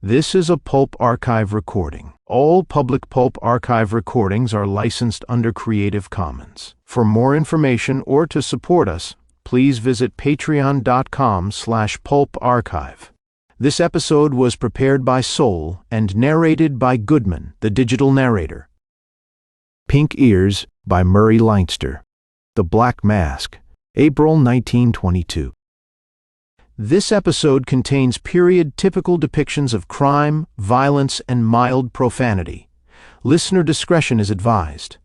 This is a Pulp archive recording. All public Pulp archive recordings are licensed under Creative Commons. For more information or to support us, please visit patreon.com/pulparchive. This episode was prepared by Soul and narrated by Goodman, the digital narrator. Pink Ears by Murray Leinster. The Black Mask, April 1922. This episode contains period-typical depictions of crime, violence, and mild profanity. Listener discretion is advised.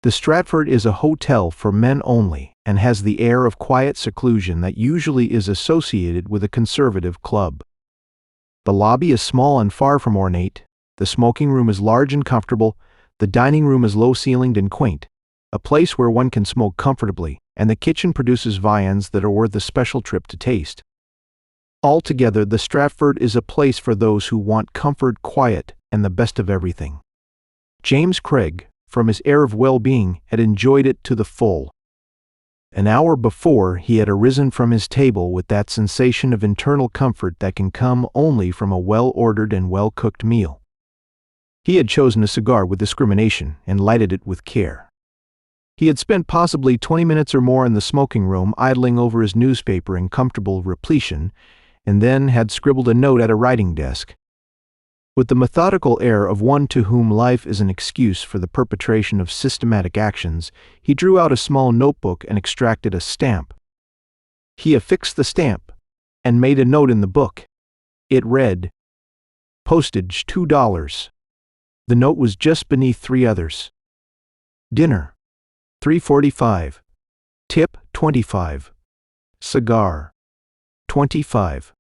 The Stratford is a hotel for men only and has the air of quiet seclusion that usually is associated with a conservative club. The lobby is small and far from ornate, the smoking room is large and comfortable, the dining room is low-ceilinged and quaint, a place where one can smoke comfortably, and the kitchen produces viands that are worth a special trip to taste. Altogether, the Stratford is a place for those who want comfort, quiet, and the best of everything. James Craig, from his air of well-being, had enjoyed it to the full. An hour before, he had arisen from his table with that sensation of internal comfort that can come only from a well-ordered and well-cooked meal. He had chosen a cigar with discrimination and lighted it with care. He had spent possibly 20 minutes or more in the smoking room idling over his newspaper in comfortable repletion, and then had scribbled a note at a writing desk. With the methodical air of one to whom life is an excuse for the perpetration of systematic actions, he drew out a small notebook and extracted a stamp. He affixed the stamp and made a note in the book. It read, "Postage $2. The note was just beneath three others. Dinner, $3.45. Tip, $25. Cigar, $25.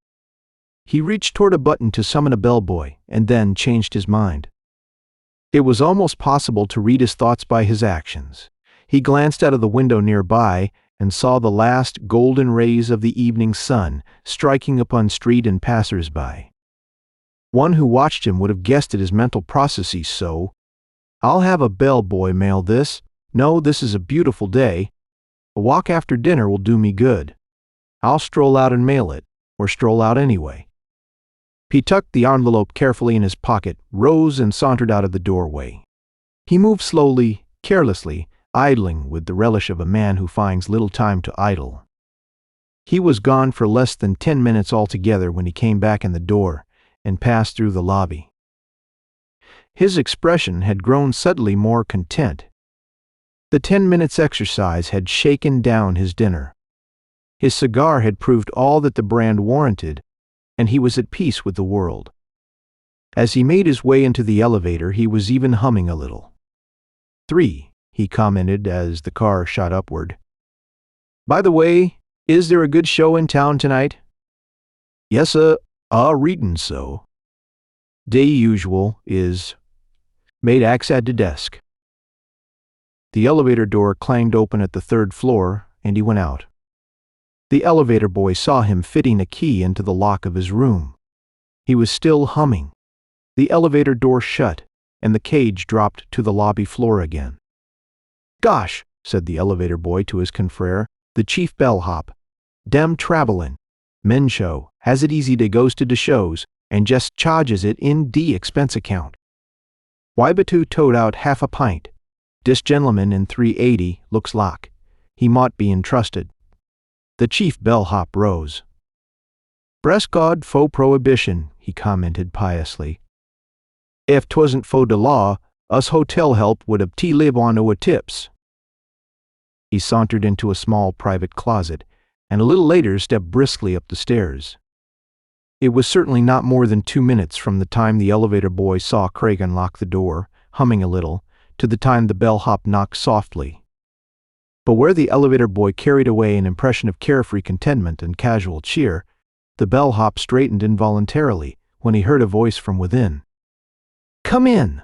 He reached toward a button to summon a bellboy, and then changed his mind. It was almost possible to read his thoughts by his actions. He glanced out of the window nearby and saw the last golden rays of the evening sun striking upon street and passers-by. One who watched him would have guessed at his mental processes so. "I'll have a bellboy mail this. No, this is a beautiful day. A walk after dinner will do me good. I'll stroll out and mail it, or stroll out anyway." He tucked the envelope carefully in his pocket, rose, and sauntered out of the doorway. He moved slowly, carelessly, idling with the relish of a man who finds little time to idle. He was gone for less than 10 minutes altogether when he came back in the door and passed through the lobby. His expression had grown subtly more content. The 10 minutes' exercise had shaken down his dinner. His cigar had proved all that the brand warranted, and he was at peace with the world. As he made his way into the elevator, he was even humming a little. "3," he commented as the car shot upward. "By the way, is there a good show in town tonight?" "Yes, readin' so." "Day usual is." Made axe at the desk. The elevator door clanged open at the third floor, and he went out. The elevator boy saw him fitting a key into the lock of his room. He was still humming. The elevator door shut, and the cage dropped to the lobby floor again. "Gosh," said the elevator boy to his confrere, the chief bellhop. "Dem travelin'. Men show, has it easy to goes to de shows, and just charges it in de expense account. Wybatu towed out half a pint. Dis gentleman in 380 looks like he mought be entrusted." The chief bellhop rose. "Bress God fo prohibition," he commented piously. "Ef 'twasn't fo de law, us hotel help would have live on our tips." He sauntered into a small private closet, and a little later stepped briskly up the stairs. It was certainly not more than 2 minutes from the time the elevator boy saw Craig unlock the door, humming a little, to the time the bellhop knocked softly. But where the elevator boy carried away an impression of carefree contentment and casual cheer, the bellhop straightened involuntarily when he heard a voice from within. "Come in!"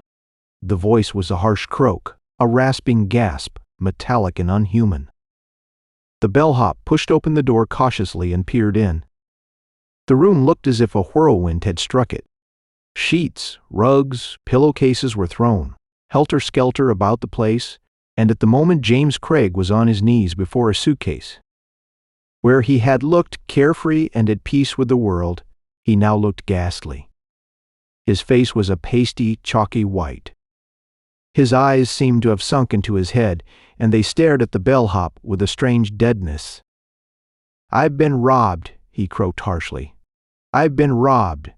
The voice was a harsh croak, a rasping gasp, metallic and unhuman. The bellhop pushed open the door cautiously and peered in. The room looked as if a whirlwind had struck it. Sheets, rugs, pillowcases were thrown, helter-skelter about the place, and at the moment James Craig was on his knees before a suitcase. Where he had looked carefree and at peace with the world, He now looked ghastly. His face was a pasty, chalky white. His eyes seemed to have sunk into his head, and they stared at the bellhop with a strange deadness. "I've been robbed," he croaked harshly. "I've been robbed."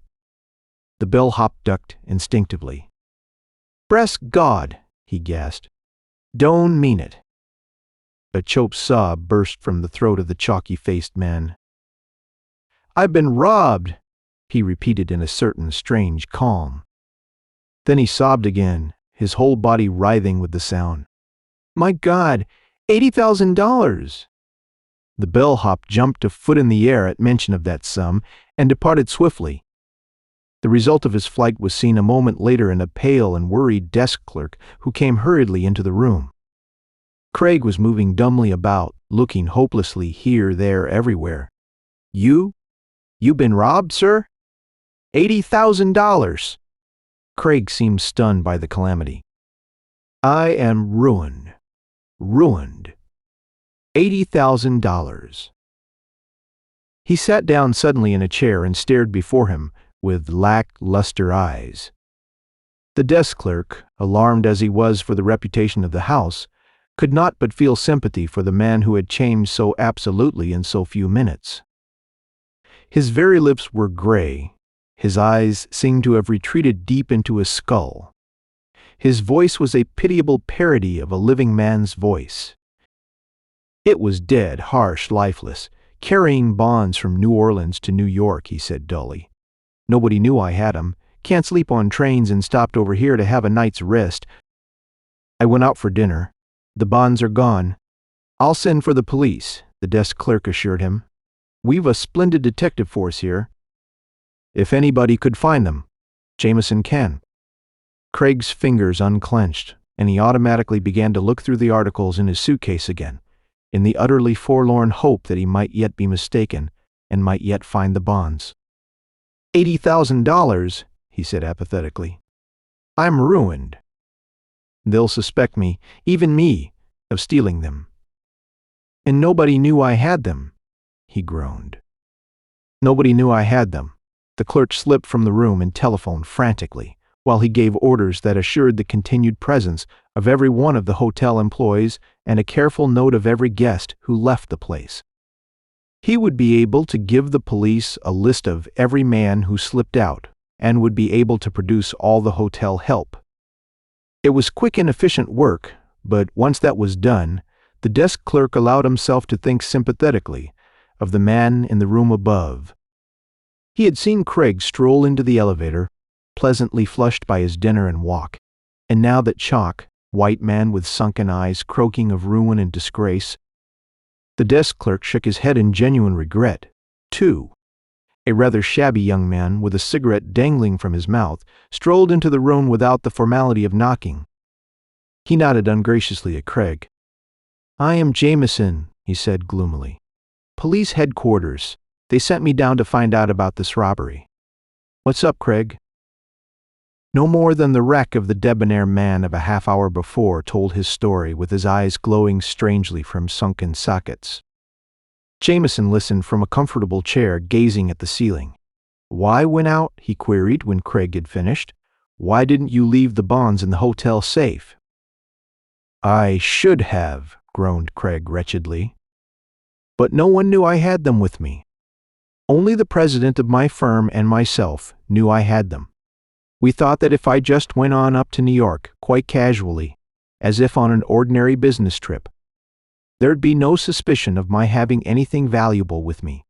The bellhop ducked instinctively. "Bless God," he gasped. "Don't mean it." A choked sob burst from the throat of the chalky-faced man. "I've been robbed," he repeated in a certain strange calm. Then he sobbed again, his whole body writhing with the sound. "My God, $80,000! The bellhop jumped a foot in the air at mention of that sum and departed swiftly. The result of his flight was seen a moment later in a pale and worried desk clerk who came hurriedly into the room. Craig was moving dumbly about, looking hopelessly here, there, everywhere. You been robbed, sir? $80,000! Craig seemed stunned by the calamity. "I am ruined. Ruined. $80,000. He sat down suddenly in a chair and stared before him with lack-luster eyes. The desk clerk, alarmed as he was for the reputation of the house, could not but feel sympathy for the man who had changed so absolutely in so few minutes. His very lips were gray. His eyes seemed to have retreated deep into his skull. His voice was a pitiable parody of a living man's voice. "It was dead, harsh, lifeless, carrying bonds from New Orleans to New York," he said dully. "Nobody knew I had 'em. Can't sleep on trains and stopped over here to have a night's rest. I went out for dinner. The bonds are gone. I'll send for the police," the desk clerk assured him. "We've a splendid detective force here. If anybody could find them, Jameson can." Craig's fingers unclenched, and he automatically began to look through the articles in his suitcase again, in the utterly forlorn hope that he might yet be mistaken and might yet find the bonds. $80,000, he said apathetically. "I'm ruined. They'll suspect me, even me, of stealing them. And nobody knew I had them," he groaned. Nobody knew I had them. The clerk slipped from the room and telephoned frantically, while he gave orders that assured the continued presence of every one of the hotel employees and a careful note of every guest who left the place. He would be able to give the police a list of every man who slipped out and would be able to produce all the hotel help. It was quick and efficient work, but once that was done, the desk clerk allowed himself to think sympathetically of the man in the room above. He had seen Craig stroll into the elevator, pleasantly flushed by his dinner and walk, and now that Chalk, Whiteman with sunken eyes croaking of ruin and disgrace, the desk clerk shook his head in genuine regret, too. A rather shabby young man with a cigarette dangling from his mouth strolled into the room without the formality of knocking. He nodded ungraciously at Craig. "I am Jameson," he said gloomily. "Police headquarters. They sent me down to find out about this robbery. What's up, Craig?" No more than the wreck of the debonair man of a half-hour before told his story, with his eyes glowing strangely from sunken sockets. Jameson listened from a comfortable chair, gazing at the ceiling. "Why went out?" he queried when Craig had finished. "Why didn't you leave the bonds in the hotel safe?" "I should have," groaned Craig wretchedly. "But no one knew I had them with me. Only the president of my firm and myself knew I had them. We thought that if I just went on up to New York, quite casually, as if on an ordinary business trip, there'd be no suspicion of my having anything valuable with me."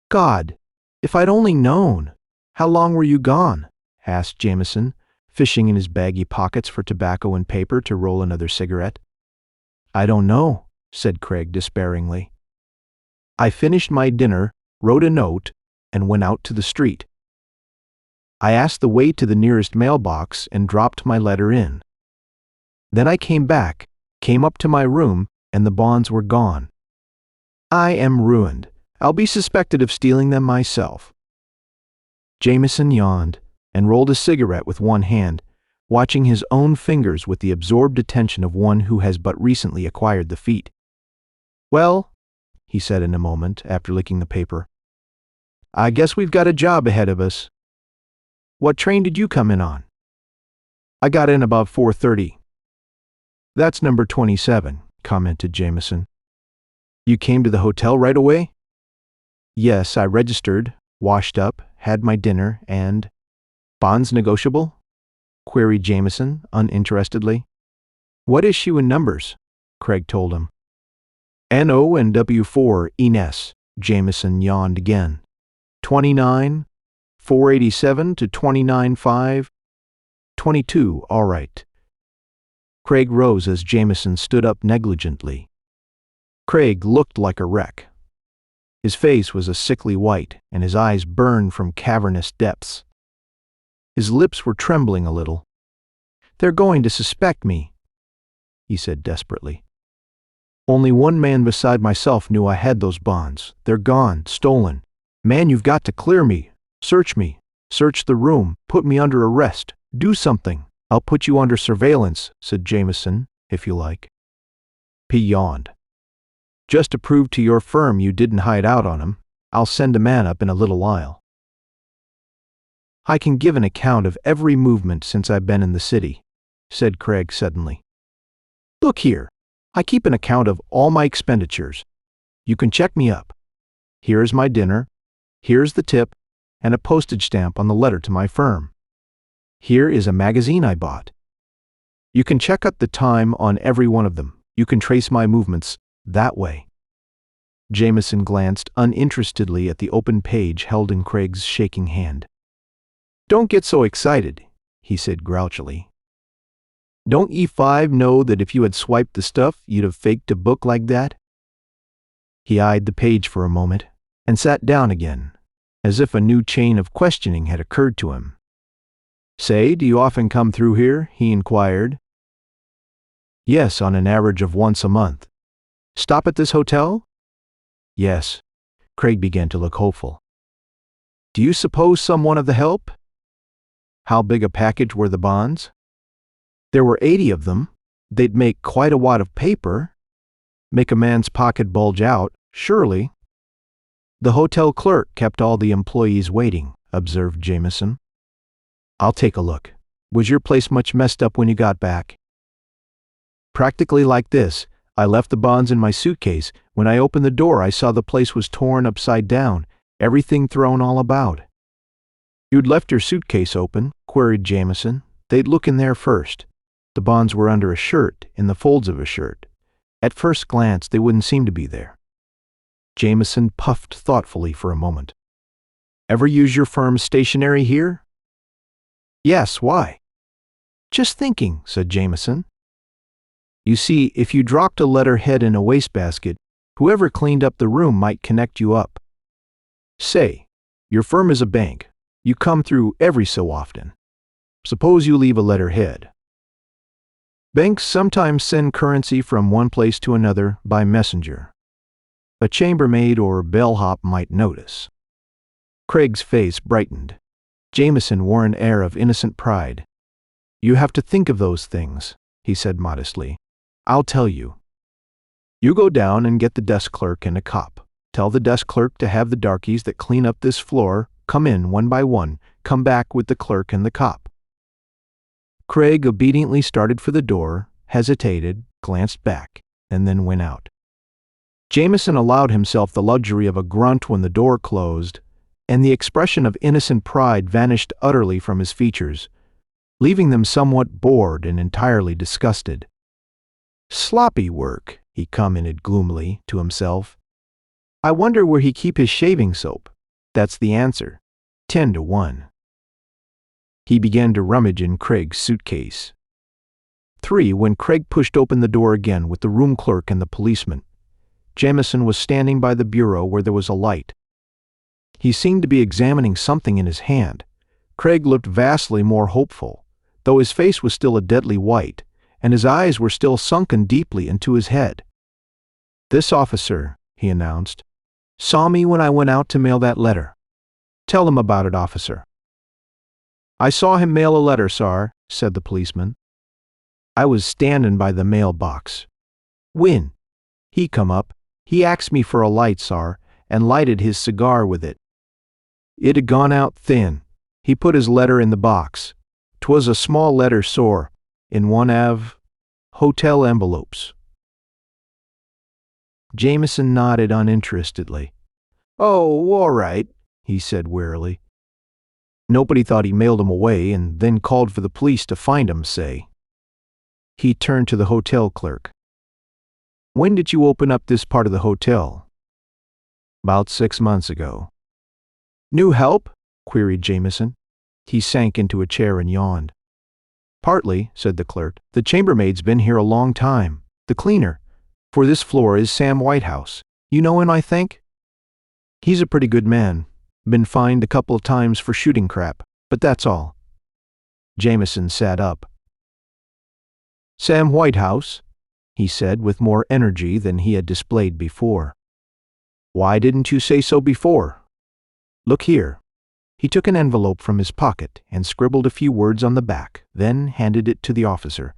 "God, if I'd only known! How long were you gone?" asked Jameson, fishing in his baggy pockets for tobacco and paper to roll another cigarette. "I don't know," said Craig despairingly. "I finished my dinner, wrote a note, and went out to the street. I asked the way to the nearest mailbox and dropped my letter in. Then I came back, came up to my room, and the bonds were gone. I am ruined. I'll be suspected of stealing them myself." Jameson yawned and rolled a cigarette with one hand, watching his own fingers with the absorbed attention of one who has but recently acquired the feat. "Well," he said in a moment, after licking the paper, I guess we've got a job ahead of us. What train did you come in on? I got in about 4:30. That's number 27, commented Jameson. You came to the hotel right away? Yes, I registered, washed up, had my dinner, and… Bonds negotiable? Queried Jameson, uninterestedly. What issue and numbers? Craig told him. NO and W4 Ines, Jameson yawned again. 29, 487 to 29.5, 22, all right. Craig rose as Jameson stood up negligently. Craig looked like a wreck. His face was a sickly white, and his eyes burned from cavernous depths. His lips were trembling a little. They're going to suspect me, he said desperately. Only one man beside myself knew I had those bonds. They're gone, stolen. Man, you've got to clear me. Search me. Search the room. Put me under arrest. Do something. I'll put you under surveillance, said Jameson, if you like. P yawned. Just to prove to your firm you didn't hide out on him, I'll send a man up in a little while. I can give an account of every movement since I've been in the city, said Craig suddenly. Look here, I keep an account of all my expenditures. You can check me up. Here's my dinner, here's the tip, and a postage stamp on the letter to my firm. Here is a magazine I bought. You can check up the time on every one of them. You can trace my movements that way. Jameson glanced uninterestedly at the open page held in Craig's shaking hand. Don't get so excited, he said grouchily. Don't ye five know that if you had swiped the stuff, you'd have faked a book like that? He eyed the page for a moment and sat down again, as if a new chain of questioning had occurred to him. Say, do you often come through here? He inquired. Yes, on an average of once a month. Stop at this hotel? Yes. Craig began to look hopeful. Do you suppose someone of the help? How big a package were the bonds? There were 80 of them. They'd make quite a wad of paper. Make a man's pocket bulge out, surely. The hotel clerk kept all the employees waiting, observed Jameson. I'll take a look. Was your place much messed up when you got back? Practically like this. I left the bonds in my suitcase. When I opened the door, I saw the place was torn upside down, everything thrown all about. You'd left your suitcase open, queried Jameson. They'd look in there first. The bonds were under a shirt, in the folds of a shirt. At first glance, they wouldn't seem to be there. Jameson puffed thoughtfully for a moment. Ever use your firm's stationery here? Yes, why? Just thinking, said Jameson. You see, if you dropped a letterhead in a wastebasket, whoever cleaned up the room might connect you up. Say, your firm is a bank. You come through every so often. Suppose you leave a letterhead. Banks sometimes send currency from one place to another by messenger. A chambermaid or bellhop might notice. Craig's face brightened. Jameson wore an air of innocent pride. You have to think of those things, he said modestly. I'll tell you. You go down and get the desk clerk and a cop. Tell the desk clerk to have the darkies that clean up this floor come in one by one, come back with the clerk and the cop. Craig obediently started for the door, hesitated, glanced back, and then went out. Jameson allowed himself the luxury of a grunt when the door closed, and the expression of innocent pride vanished utterly from his features, leaving them somewhat bored and entirely disgusted. Sloppy work, he commented gloomily to himself. I wonder where he keep his shaving soap. That's the answer. 10 to 1. He began to rummage in Craig's suitcase. 3. When Craig pushed open the door again with the room clerk and the policeman, Jameson was standing by the bureau where there was a light. He seemed to be examining something in his hand. Craig looked vastly more hopeful, though his face was still a deadly white, and his eyes were still sunken deeply into his head. This officer, he announced, saw me when I went out to mail that letter. Tell him about it, officer. I saw him mail a letter, sir, said the policeman. I was standing by the mailbox. When he come up, he asked me for a light, sir, and lighted his cigar with it. It had gone out thin. He put his letter in the box. 'Twas a small letter sore, in one of hotel envelopes. Jameson nodded uninterestedly. "Oh, all right," he said wearily. Nobody thought he mailed 'em away and then called for the police to find 'em, say. He turned to the hotel clerk. "When did you open up this part of the hotel?" "About 6 months ago." "New help?" queried Jameson. He sank into a chair and yawned. "Partly," said the clerk. "The chambermaid's been here a long time. The cleaner for this floor is Sam Whitehouse. You know him, I think? He's a pretty good man. Been fined a couple of times for shooting crap, but that's all." Jameson sat up. "Sam Whitehouse," he said with more energy than he had displayed before. "Why didn't you say so before? Look here." He took an envelope from his pocket and scribbled a few words on the back, then handed it to the officer.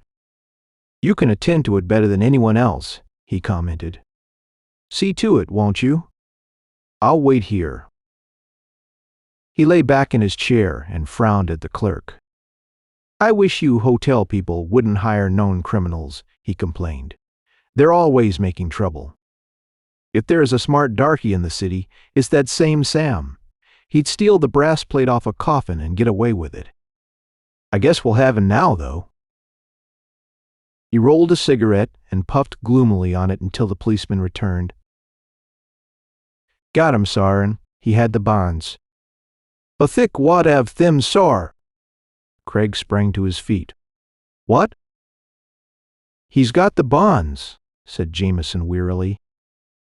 "You can attend to it better than anyone else," he commented. "See to it, won't you? I'll wait here." He lay back in his chair and frowned at the clerk. "I wish you hotel people wouldn't hire known criminals," he complained. "They're always making trouble. If there is a smart darky in the city, it's that same Sam. He'd steal the brass plate off a coffin and get away with it. I guess we'll have him now, though." He rolled a cigarette and puffed gloomily on it until the policeman returned. "Got him, sar, he had the bonds." "A thick wad av them, sar." Craig sprang to his feet. "What?" "He's got the bonds," said Jameson wearily.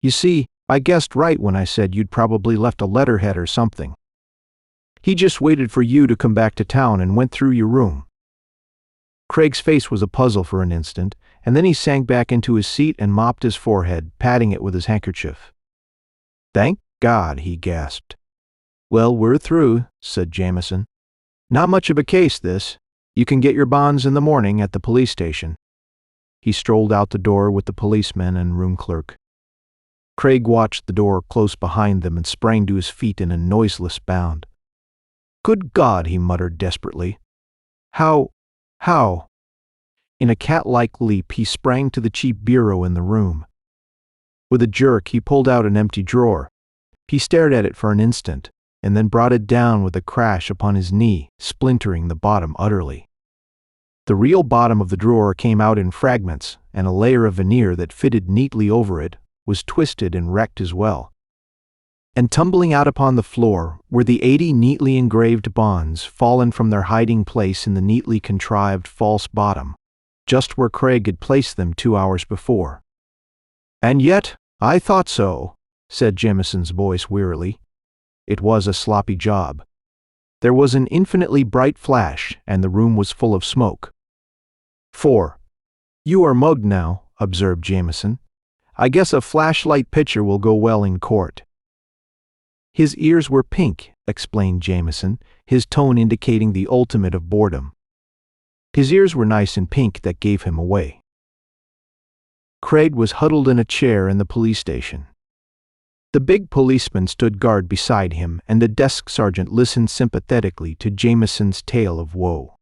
"You see, I guessed right when I said you'd probably left a letterhead or something. He just waited for you to come back to town and went through your room." Craig's face was a puzzle for an instant, and then he sank back into his seat and mopped his forehead, patting it with his handkerchief. "Thank God," he gasped. "Well, we're through," said Jameson. "Not much of a case, this. You can get your bonds in the morning at the police station." He strolled out the door with the policeman and room clerk. Craig watched the door close behind them and sprang to his feet in a noiseless bound. "Good God," he muttered desperately. How? In a cat-like leap, he sprang to the cheap bureau in the room. With a jerk, he pulled out an empty drawer. He stared at it for an instant, and then brought it down with a crash upon his knee, splintering the bottom utterly. The real bottom of the drawer came out in fragments, and a layer of veneer that fitted neatly over it was twisted and wrecked as well. And tumbling out upon the floor were the 80 neatly engraved bonds fallen from their hiding place in the neatly contrived false bottom, just where Craig had placed them 2 hours before. "And yet, I thought so," said Jameson's voice wearily. It was a sloppy job. There was an infinitely bright flash, and the room was full of smoke. 4. "You are mugged now," observed Jameson. "I guess a flashlight picture will go well in court." "His ears were pink," explained Jameson, his tone indicating the ultimate of boredom. "His ears were nice and pink, that gave him away." Craig was huddled in a chair in the police station. The big policeman stood guard beside him, and the desk sergeant listened sympathetically to Jameson's tale of woe.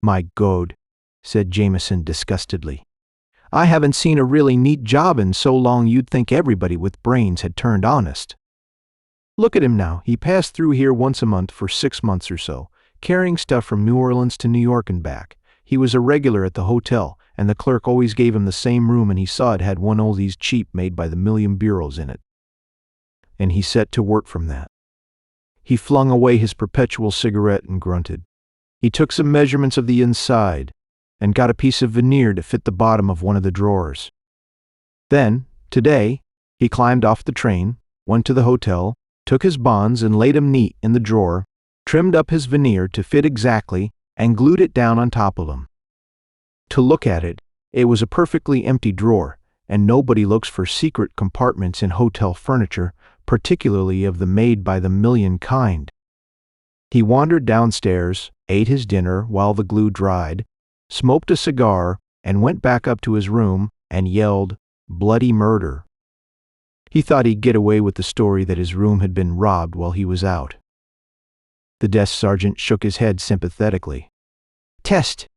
"My God," said Jameson disgustedly. "I haven't seen a really neat job in so long you'd think everybody with brains had turned honest. Look at him now. He passed through here once a month for 6 months or so, carrying stuff from New Orleans to New York and back. He was a regular at the hotel, and the clerk always gave him the same room, and he saw it had one of these cheap made by the million bureaus in it. And he set to work from that." He flung away his perpetual cigarette and grunted. He took some measurements of the inside and got a piece of veneer to fit the bottom of one of the drawers. Then, today, he climbed off the train, went to the hotel, took his bonds and laid 'em neat in the drawer, trimmed up his veneer to fit exactly, and glued it down on top of 'em. To look at it, it was a perfectly empty drawer, and nobody looks for secret compartments in hotel furniture, particularly of the made-by-the-million kind. He wandered downstairs, ate his dinner while the glue dried, smoked a cigar, and went back up to his room and yelled, "Bloody murder!" He thought he'd get away with the story that his room had been robbed while he was out. The desk sergeant shook his head sympathetically. Test.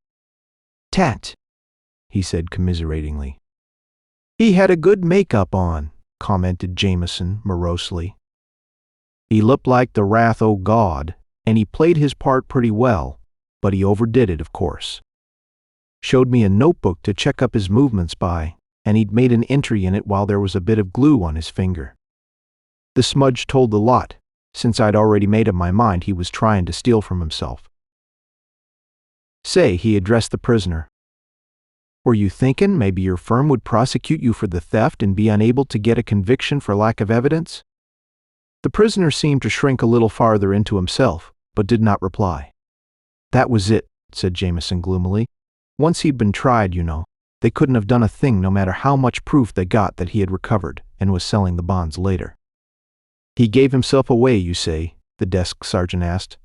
Tat, he said commiseratingly. He had a good make-up on, commented Jameson morosely. He looked like the wrath o' God, and he played his part pretty well, but he overdid it, of course. Showed me a notebook to check up his movements by, and he'd made an entry in it while there was a bit of glue on his finger. The smudge told the lot, since I'd already made up my mind he was trying to steal from himself. Say, he addressed the prisoner. Were you thinking maybe your firm would prosecute you for the theft and be unable to get a conviction for lack of evidence? The prisoner seemed to shrink a little farther into himself, but did not reply. That was it, said Jameson gloomily. Once he'd been tried, they couldn't have done a thing no matter how much proof they got that he had recovered and was selling the bonds later. He gave himself away, you say? The desk sergeant asked.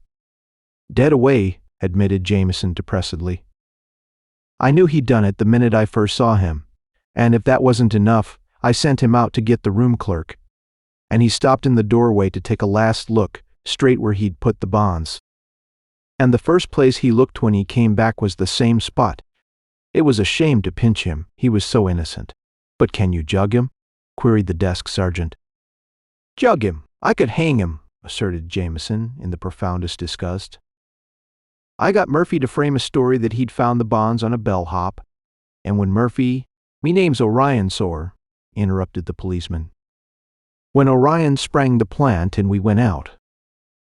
Dead away, admitted Jameson depressedly. I knew he'd done it the minute I first saw him, and if that wasn't enough, I sent him out to get the room clerk. And he stopped in the doorway to take a last look, straight where he'd put the bonds. And the first place he looked when he came back was the same spot. It was a shame to pinch him, he was so innocent. But can you jug him? Queried the desk sergeant. Jug him? I could hang him, asserted Jameson in the profoundest disgust. I got Murphy to frame a story that he'd found the bonds on a bellhop, and when Murphy— me name's Orion, sor, interrupted the policeman. When Orion sprang the plant and we went out,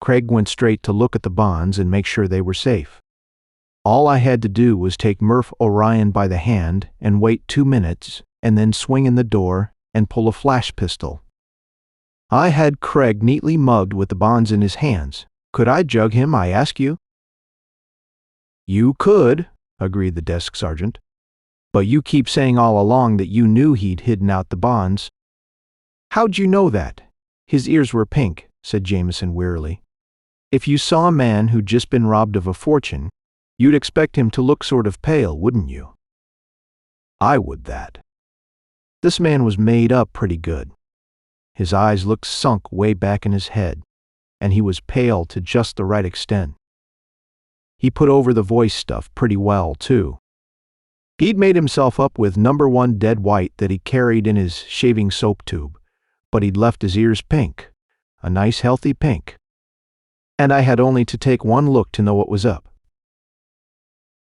Craig went straight to look at the bonds and make sure they were safe. All I had to do was take Murph Orion by the hand and wait 2 minutes and then swing in the door and pull a flash pistol. I had Craig neatly mugged with the bonds in his hands. Could I jug him, I ask you? You could, agreed the desk sergeant. But you keep saying all along that you knew he'd hidden out the bonds. How'd you know that? His ears were pink, said Jameson wearily. If you saw a man who'd just been robbed of a fortune, you'd expect him to look sort of pale, wouldn't you? I would that. This man was made up pretty good. His eyes looked sunk way back in his head, and he was pale to just the right extent. He put over the voice stuff pretty well, too. He'd made himself up with #1 dead white that he carried in his shaving soap tube, but he'd left his ears pink, a nice healthy pink. And I had only to take one look to know what was up.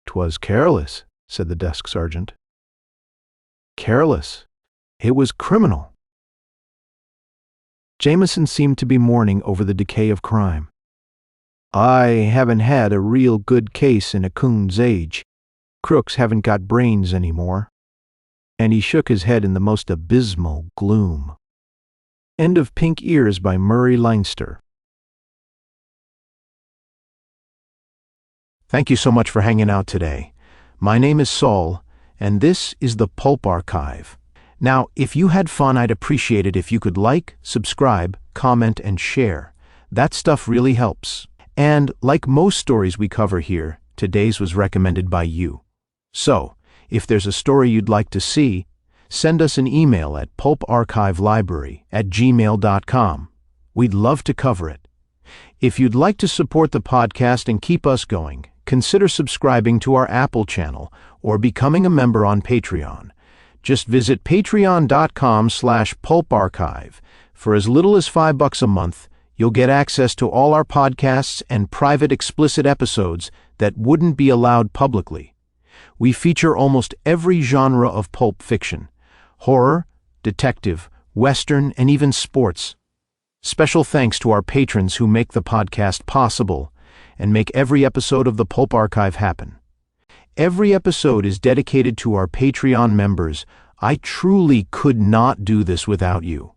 'Twas careless, said the desk sergeant. Careless. It was criminal. Jameson seemed to be mourning over the decay of crime. I haven't had a real good case in a coon's age. Crooks haven't got brains anymore. And he shook his head in the most abysmal gloom. End of Pink Ears by Murray Leinster. Thank you so much for hanging out today. My name is Saul, and this is the Pulp Archive. Now, if you had fun, I'd appreciate it if you could like, subscribe, comment, and share. That stuff really helps. And like most stories we cover here, today's was recommended by you. So, if there's a story you'd like to see, send us an email at pulparchivelibrary@gmail.com. We'd love to cover it. If you'd like to support the podcast and keep us going, consider subscribing to our Apple channel or becoming a member on Patreon. Just visit patreon.com/pulparchive. For as little as $5 a month, you'll get access to all our podcasts and private explicit episodes that wouldn't be allowed publicly. We feature almost every genre of pulp fiction: horror, detective, western, and even sports. Special thanks to our patrons who make the podcast possible and make every episode of the Pulp Archive happen. Every episode is dedicated to our Patreon members. I truly could not do this without you.